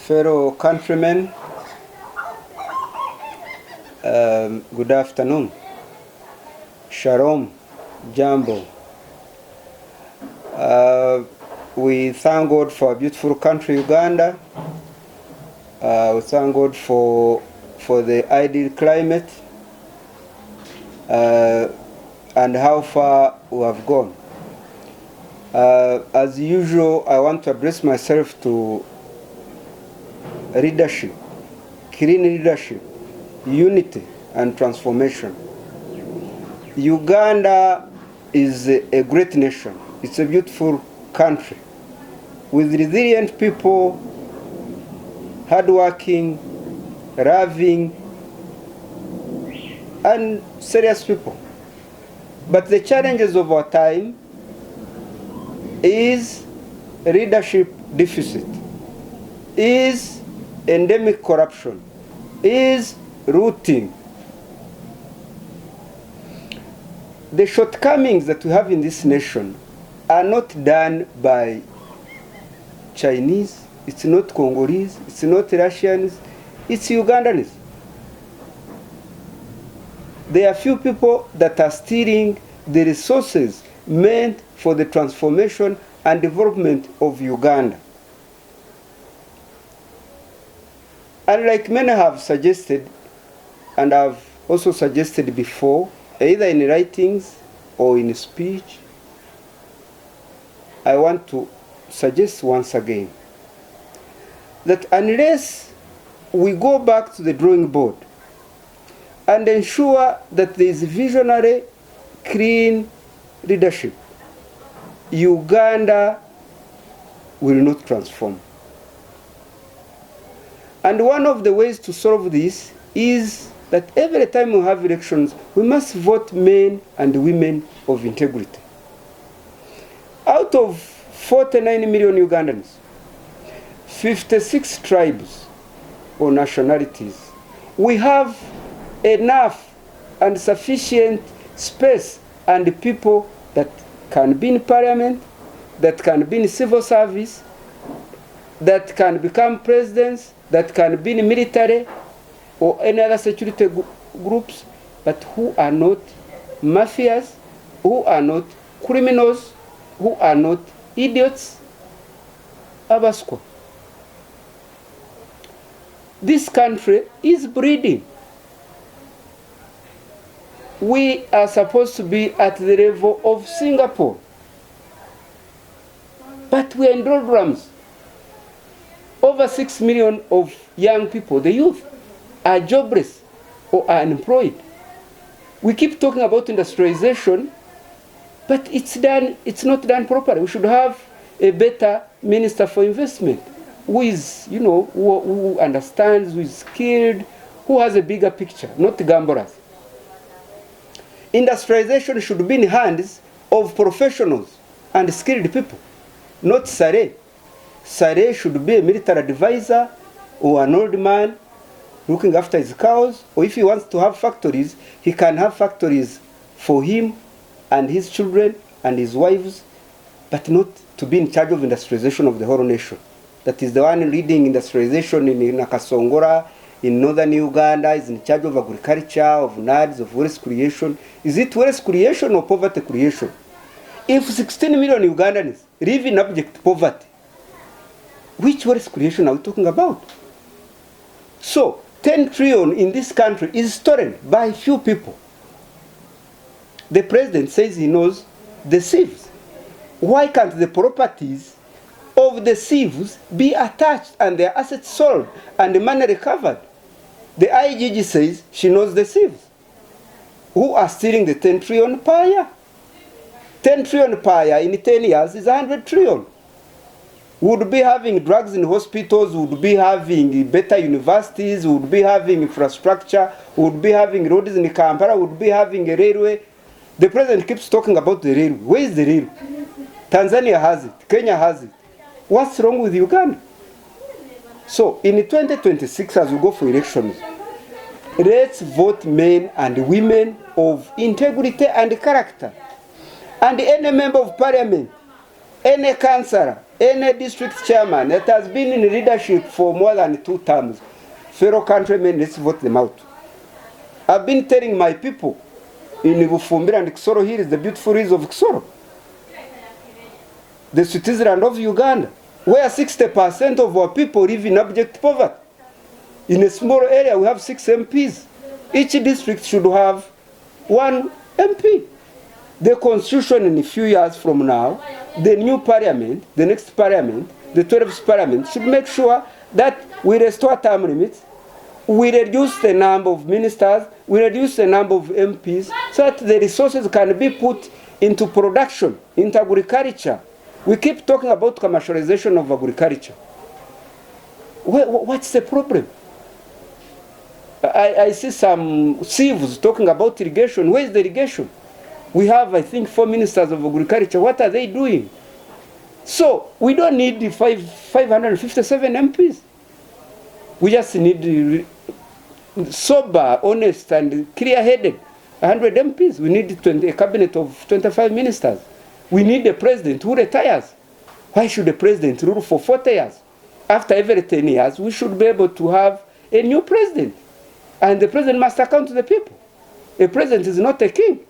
fellow countrymen, good afternoon. Shalom, Jambo. We thank God for a beautiful country, Uganda. We thank God for the ideal climate and how far we have gone. As usual, I want to address myself to leadership, clean leadership, unity and transformation. Uganda is a great nation. It's a beautiful country with resilient people, hardworking, loving, and serious people. But the challenges of our time is leadership deficit, is endemic corruption, is looting. The shortcomings that we have in this nation are not done by Chinese, it's not Congolese, it's not Russians, it's Ugandans. There are few people that are stealing the resources meant for the transformation and development of Uganda. And like many have suggested, and I've also suggested before, either in writings or in speech, I want to suggest once again that unless we go back to the drawing board and ensure that there is visionary, clean leadership, Uganda will not transform. And one of the ways to solve this is that every time we have elections, we must vote men and women of integrity. Out of 49 million Ugandans, 56 tribes or nationalities, we have enough and sufficient space and people that can be in parliament, that can be in civil service, that can become presidents, that can be in military or any other security groups, but who are not mafias, who are not criminals, who are not idiots. Abasco. This country is breeding. We are supposed to be at the level of Singapore, but we are in doldrums. Over 6 million of young people, the youth, are jobless or are unemployed. We keep talking about industrialization, but it's not done properly. We should have a better minister for investment who is, who understands, who is skilled, who has a bigger picture, not gamblers. Industrialization should be in the hands of professionals and skilled people, not Sare. Sare should be a military advisor or an old man looking after his cows, or if he wants to have factories, he can have factories for him and his children and his wives, but not to be in charge of industrialization of the whole nation. That is the one leading industrialization in Nakasongora, in northern Uganda, is in charge of agriculture, of NADS, of wealth creation. Is it wealth creation or poverty creation? If 16 million Ugandans live in abject poverty, which wealth creation are we talking about? So, 10 trillion in this country is stolen by few people. The president says he knows the thieves. Why can't the properties of the thieves be attached and their assets sold and the money recovered? The IGG says she knows the thieves who are stealing the 10 trillion per year. 10 trillion per year in 10 years is 100 trillion. We would be having drugs in hospitals, we would be having better universities, we would be having infrastructure, we would be having roads in Kampala, we would be having a railway. The president keeps talking about the railway. Where is the railway? Tanzania has it, Kenya has it. What's wrong with Uganda? So in 2026, as we go for elections, let's vote men and women of integrity and character. And any member of parliament, any councillor, any district chairman that has been in leadership for more than 2 terms, fellow countrymen, let's vote them out. I've been telling my people in Bufumbira and Kisoro, here is the beautiful hills of Kisoro, the Switzerland of Uganda, where 60% of our people live in abject poverty. In a small area, we have 6 MPs. Each district should have 1 MP. The constitution in a few years from now, the new parliament, the next parliament, the 12th parliament, should make sure that we restore term limits, we reduce the number of ministers, we reduce the number of MPs, so that the resources can be put into production, into agriculture. We keep talking about commercialization of agriculture. What's the problem? I see some civils talking about irrigation. Where is the irrigation? We have, I think, 4 ministers of agriculture. What are they doing? So we don't need 557 MPs. We just need sober, honest, and clear-headed 100 MPs. We need a cabinet of 25 ministers. We need a president who retires. Why should a president rule for 40 years? After every 10 years, we should be able to have a new president. And the president must account to the people. A president is not a king.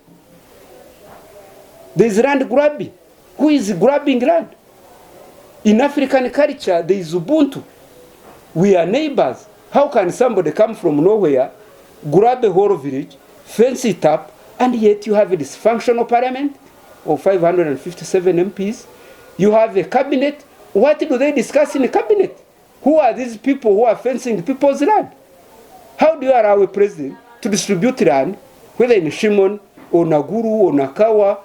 There is land grabbing. Who is grabbing land? In African culture, there is Ubuntu. We are neighbors. How can somebody come from nowhere, grab a whole village, fence it up, and yet you have a dysfunctional parliament of 557 MPs? You have a cabinet. What do they discuss in the cabinet? Who are these people who are fencing people's land? How do you allow a president to distribute land, whether in Shimon or Naguru or Nakawa?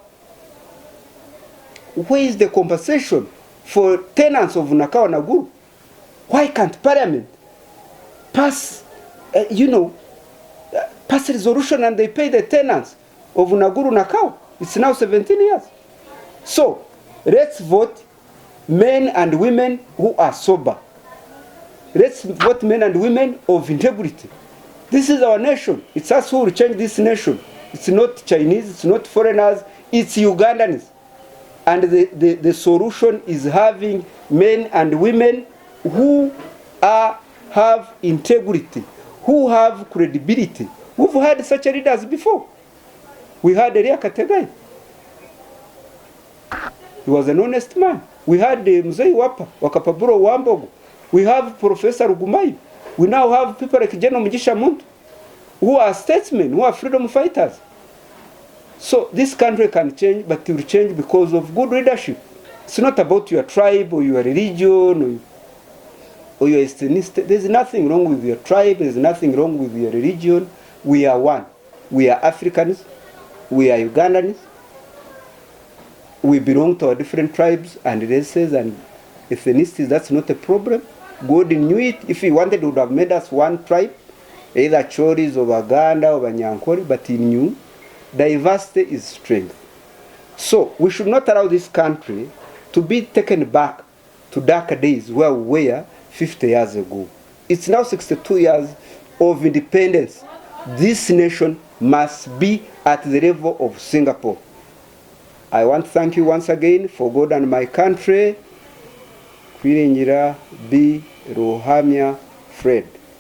Where is the compensation for tenants of Nakawa Naguru? Why can't Parliament pass, pass a resolution and they pay the tenants of Naguru Nakawa? It's now 17 years. So let's vote men and women who are sober. Let's vote men and women of integrity. This is our nation. It's us who will change this nation. It's not Chinese, it's not foreigners, it's Ugandans. And the solution is having men and women who have integrity, who have credibility. We've had such leaders before. We had Elia Kategai. He was an honest man. We had Mzee Wapa, Wakapaburo Wambogo. We have Professor Rugumayo. We now have people like General Mugisha Muntu, who are statesmen, who are freedom fighters. So this country can change, but it will change because of good leadership. It's not about your tribe or your religion or your ethnicity. There's nothing wrong with your tribe. There's nothing wrong with your religion. We are one. We are Africans. We are Ugandans. We belong to our different tribes and races and ethnicities. That's not a problem. God knew it. If he wanted, he would have made us one tribe, either Choris or Baganda or Banyankori, but he knew diversity is strength. So we should not allow this country to be taken back to darker days where we were 50 years ago. It's now 62 years of independence. This nation must be at the level of Singapore. I want to thank you once again for God and my country. Kwiringira B. Ruhamya Fred.